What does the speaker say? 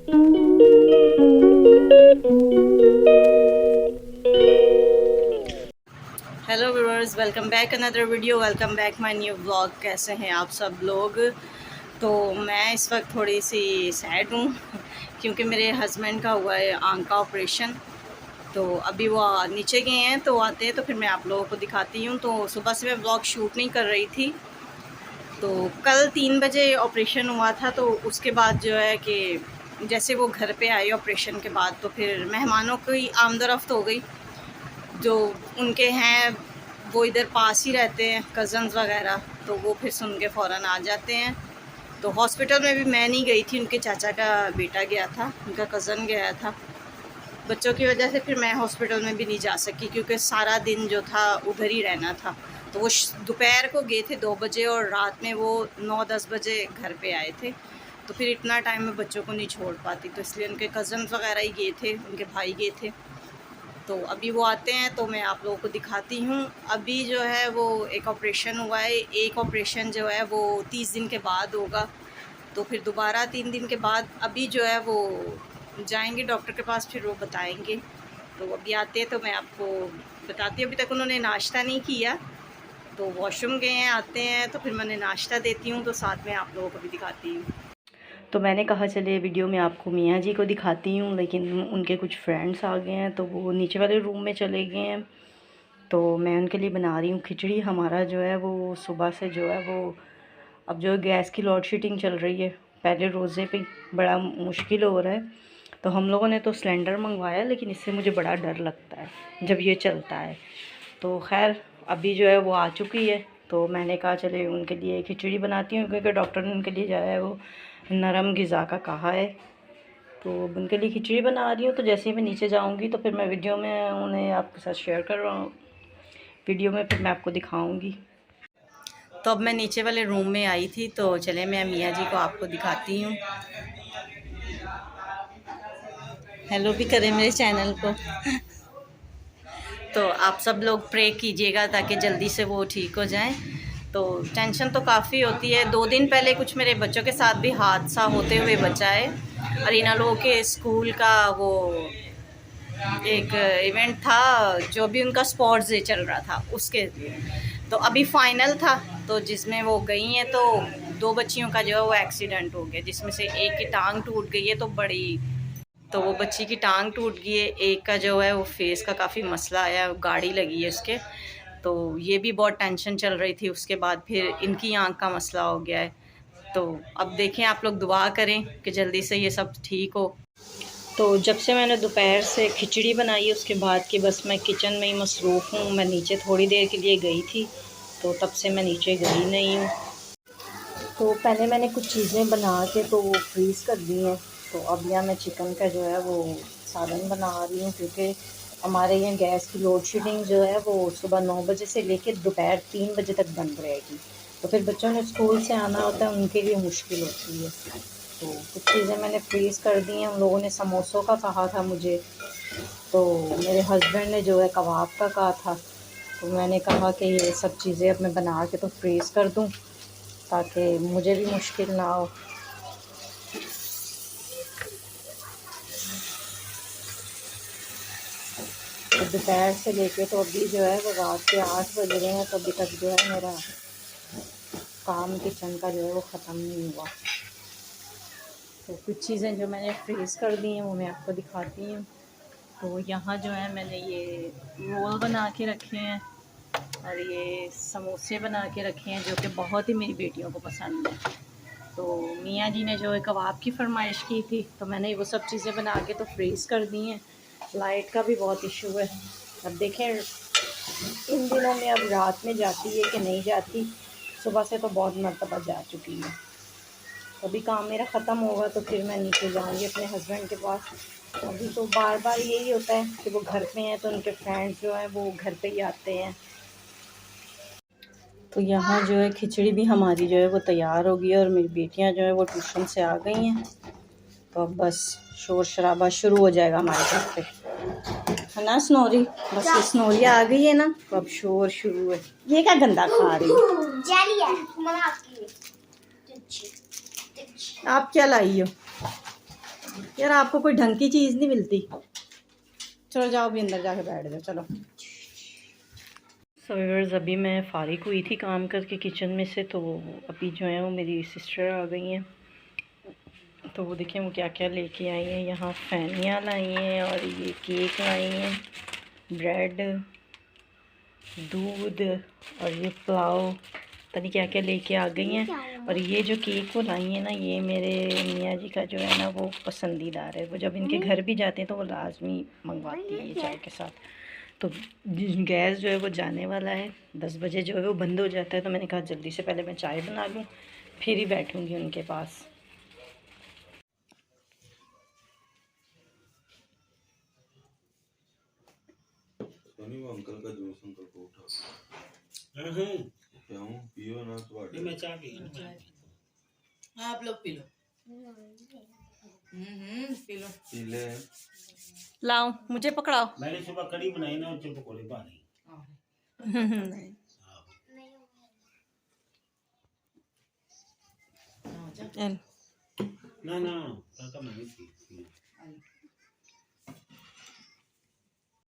Hello viewers, welcome back another video, welcome back my new vlog. कैसे हैं आप सब लोग? तो मैं इस वक्त थोड़ी सी सैड हूँ क्योंकि मेरे हस्बैंड का हुआ है आंख का ऑपरेशन। तो अभी वो नीचे गए हैं, तो आते हैं तो फिर मैं आप लोगों को दिखाती हूँ। तो सुबह से मैं व्लॉग शूट नहीं कर रही थी। तो कल 3 बजे ऑपरेशन हुआ था, तो उसके बाद जो है कि जैसे वो घर पे आए ऑपरेशन के बाद, तो फिर मेहमानों की आमदरफ्त हो गई। जो उनके हैं वो इधर पास ही रहते हैं, कज़न्स वगैरह, तो वो फिर सुन के फ़ौरन आ जाते हैं। तो हॉस्पिटल में भी मैं नहीं गई थी, उनके चाचा का बेटा गया था, उनका कज़न गया था। बच्चों की वजह से फिर मैं हॉस्पिटल में भी नहीं जा सकी क्योंकि सारा दिन जो था उधर ही रहना था। तो वो दोपहर को गए थे 2 बजे और रात में वो 9-10 बजे घर पे आए थे। तो फिर इतना टाइम मैं बच्चों को नहीं छोड़ पाती, तो इसलिए उनके कज़न्स वगैरह ही गए थे, उनके भाई गए थे। तो अभी वो आते हैं तो मैं आप लोगों को दिखाती हूँ। अभी जो है वो एक ऑपरेशन हुआ है, एक ऑपरेशन जो है वो 30 दिन के बाद होगा। तो फिर दोबारा 3 दिन के बाद अभी जो है वो जाएंगे डॉक्टर के पास, फिर वो बताएंगे। तो अभी आते हैं तो मैं आपको बताती हूँ। अभी तक उन्होंने नाश्ता नहीं किया, तो वॉशरूम गए हैं, आते हैं तो फिर मैंने नाश्ता देती हूँ, तो साथ में आप लोगों को भी दिखाती हूँ। तो मैंने कहा चले वीडियो में आपको मियाँ जी को दिखाती हूँ, लेकिन उनके कुछ फ्रेंड्स आ गए हैं तो वो नीचे वाले रूम में चले गए हैं। तो मैं उनके लिए बना रही हूँ खिचड़ी। हमारा जो है वो सुबह से जो है वो अब जो गैस की लोड शेडिंग चल रही है, पहले रोज़े पे बड़ा मुश्किल हो रहा है। तो हम लोगों ने तो सिलेंडर मंगवाया, लेकिन इससे मुझे बड़ा डर लगता है जब ये चलता है। तो खैर अभी जो है वो आ चुकी है, तो मैंने कहा चले उनके लिए खिचड़ी बनाती हूँ, क्योंकि डॉक्टर ने उनके लिए जो है वो नरम ग़िज़ा का कहा है। तो उनके लिए खिचड़ी बना रही हूँ। तो जैसे ही मैं नीचे जाऊँगी तो फिर मैं वीडियो में उन्हें आपके साथ शेयर कर रहा हूँ, वीडियो में फिर मैं आपको दिखाऊँगी। तो अब मैं नीचे वाले रूम में आई थी, तो चले मैं मियाँ जी को आपको दिखाती हूँ। हेलो भी करें मेरे चैनल को। तो आप सब लोग प्रे कीजिएगा ताकि जल्दी से वो ठीक हो जाएं। तो टेंशन तो काफ़ी होती है। 2 दिन पहले कुछ मेरे बच्चों के साथ भी हादसा होते हुए बचा है। और इन लोगों के स्कूल का वो एक इवेंट था, जो भी उनका स्पोर्ट्स डे चल रहा था उसके लिए। तो अभी फाइनल था, तो जिसमें वो गई हैं, तो 2 बच्चियों का जो है वो एक्सीडेंट हो गया, जिसमें से एक की टांग टूट गई है, तो बड़ी, तो वो बच्ची की टांग टूट गई है। एक का जो है वो फेस का काफ़ी मसला आया, गाड़ी लगी है उसके। तो ये भी बहुत टेंशन चल रही थी। उसके बाद फिर इनकी आंख का मसला हो गया है। तो अब देखें, आप लोग दुआ करें कि जल्दी से ये सब ठीक हो। तो जब से मैंने दोपहर से खिचड़ी बनाई, उसके बाद कि बस मैं किचन में ही मसरूफ़ हूँ। मैं नीचे थोड़ी देर के लिए गई थी, तो तब से मैं नीचे गई नहीं हूँ। तो पहले मैंने कुछ चीज़ें बना के तो वो फ्रीज़ कर दी हैं। तो अब यहाँ मैं चिकन का जो है वो सालन बना रही हूँ, क्योंकि हमारे यहाँ गैस की लोड शेडिंग जो है वो सुबह 9 बजे से लेकर दोपहर 3 बजे तक बंद रहेगी। तो फिर बच्चों ने स्कूल से आना होता है, उनके लिए मुश्किल होती है। तो कुछ चीज़ें मैंने फ्रीज़ कर दी हैं। उन लोगों ने समोसों का कहा था मुझे, तो मेरे हस्बैंड ने जो है कबाब का कहा था। तो मैंने कहा कि ये सब चीज़ें अब मैं बना के तो फ्रीज़ कर दूँ, ताकि मुझे भी मुश्किल ना हो। तो दोपहर से लेके तो अभी जो है वो रात के 8 बज रहे हैं, तो अभी तक जो है मेरा काम किचन का जो है वो ख़त्म नहीं हुआ। तो कुछ चीज़ें जो मैंने फ्रीज़ कर दी हैं वो मैं आपको दिखाती हूँ। तो यहाँ जो है मैंने ये रोल बना के रखे हैं और ये समोसे बना के रखे हैं, जो कि बहुत ही मेरी बेटियों को पसंद है। तो मियाँ जी ने जो है कबाब की फरमाइश की थी, तो मैंने वो सब चीज़ें बना के तो फ्रीज़ कर दी हैं। लाइट का भी बहुत इशू है। अब देखें इन दिनों में अब रात में जाती है कि नहीं जाती। सुबह से तो बहुत मरतबा जा चुकी है। अभी काम मेरा ख़त्म होगा तो फिर मैं नीचे जाऊँगी अपने हस्बैंड के पास। अभी तो बार बार यही होता है कि वो घर पे हैं, तो उनके फ्रेंड्स जो हैं वो घर पे ही आते हैं। तो यहाँ जो है खिचड़ी भी हमारी जो है वो तैयार हो गई है, और मेरी बेटियाँ जो है वो ट्यूशन से आ गई हैं। तो अब बस शोर शराबा शुरू हो जाएगा हमारे घर पे, है ना स्नोरी? बस ये स्नोरिया आ गई है ना, तो अब शोर शुरू है। ये क्या गंदा खा रही है? आप क्या लाई हो? यार आपको कोई ढंग की चीज़ नहीं मिलती। चलो जाओ भी अंदर जाके बैठ जाओ। चलो व्यूअर्स, अभी मैं फ़ारिग हुई थी काम करके किचन में से, तो अभी जो है वो मेरी सिस्टर आ गई हैं। तो वो देखिए वो क्या क्या लेके आई हैं। यहाँ फैनियाँ लाई हैं और ये केक लाई हैं, ब्रेड, दूध और ये पुलाव, पता नहीं क्या क्या लेके आ गई हैं। और ये जो केक वो लाई हैं ना, ये मेरे मियाँ जी का जो है ना वो पसंदीदार है। वो जब इनके घर भी जाते हैं तो वो लाजमी मंगवाती है ये चाय के साथ। तो गैस जो है वो जाने वाला है, 10 बजे जो है वो बंद हो जाता है। तो मैंने कहा जल्दी से पहले मैं चाय बना लूँ, फिर ही बैठूँगी उनके पास। वो अंकल का जूस अंकल को उठा क्यों पियो ना तो मैं चाय पी आप लोग P low. P low. P ले। लाओ मुझे पकड़ाओ। मैंने सुबह कड़ी बनाई ना, उससे पकौड़े पानी। ना ना काका मैं नहीं पी।